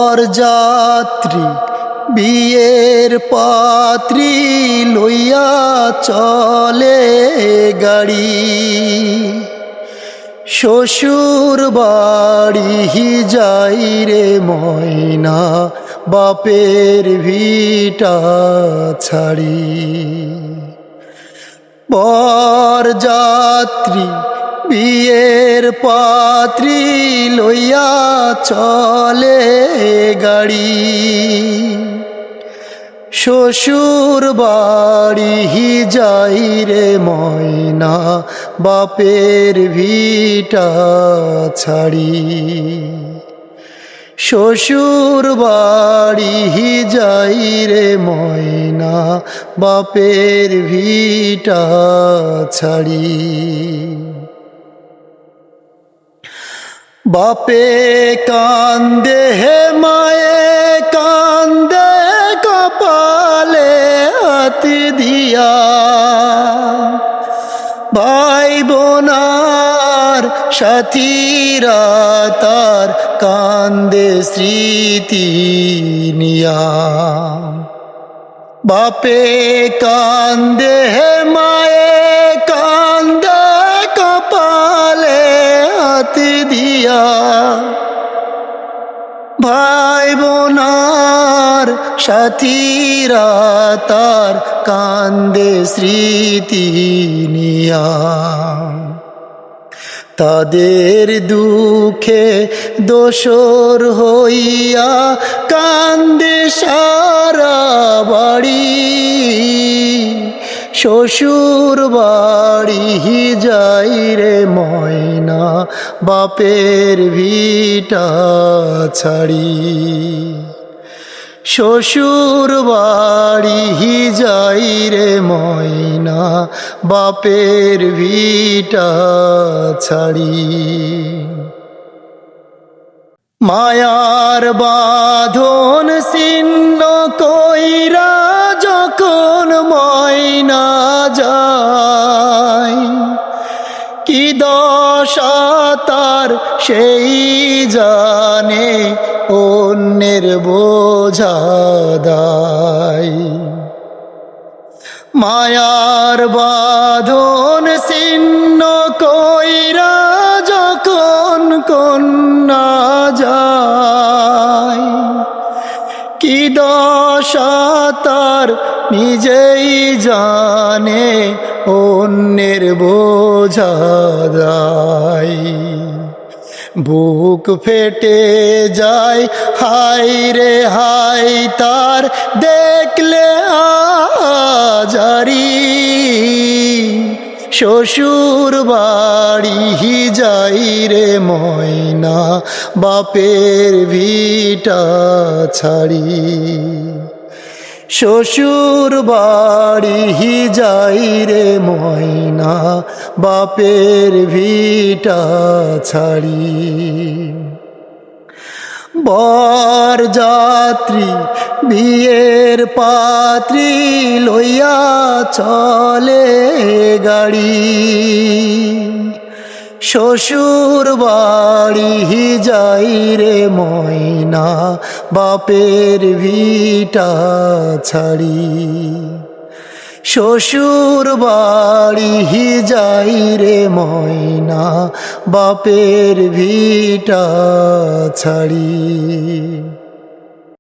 বরযাত্রী বিয়ের পাত্রী লইয়া চলে গাড়ি, শ্বশুর বাড়ি যাই রে ময়না বাপের ভিটা ছাড়ি। বরযাত্রী বিয়ের পাত্রী লইয়া চলে গাড়ি, শ্বশুর বাড়ি যাই রে ময়না বাপের ভিটা ছাড়ি। শ্বশুর বাড়ি যাই রে ময়না বাপের ভিটা ছাড়ি। বাপে কান্দে হে মায়ে কান্দে কপালে হাত দিয়া, ভাই বোনার সাথীরা তার কান্দে স্মৃতি নিয়া। বাপে কান্দে হে মায়ে কান্দে কপালে হাত দিয়া, ভাই বোনার সাথীরা তার কান্দে স্মৃতি নিয়া। তাদের দুঃখে দোসর হইয়া কান্দে সারা বাড়ি, শ্বশুর বাড়ি যাই রে ময়না বাপের ভিটা ছাড়ি। শ্বশুর বাড়ি যাই রে ময়না বাপের ভিটা ছাড়ি। মায়ার বাঁধন ছিন্ন কইরা যখন ময়না যায়, কি দশা তার সেই জানে অন্যের বোঝা দায়। মায়ার বাঁধন ছিন্ন কইরা যখন কন্যা যায়, কি দশা তার নিজেই জানে অন্যের বোঝা দায়। বুক ফেটে যায় হায় রে হায় তার দেখলে আজারি, শ্বশুর বাড়ি যাই রে ময়না বাপের ভিটা ছাড়ি। শ্বশুর বাড়ি যাই রে ময়না বাপের ভিটা ছাড়ি। বরযাত্রী বিয়ের পাত্রী লইয়া চলে গাড়ি, শ্বশুর বাড়ি যাই রে ময়না বাপের ভিটা ছাড়ি। শ্বশুর বাড়ি যাই রে ময়না বাপের ভিটা ছাড়ি।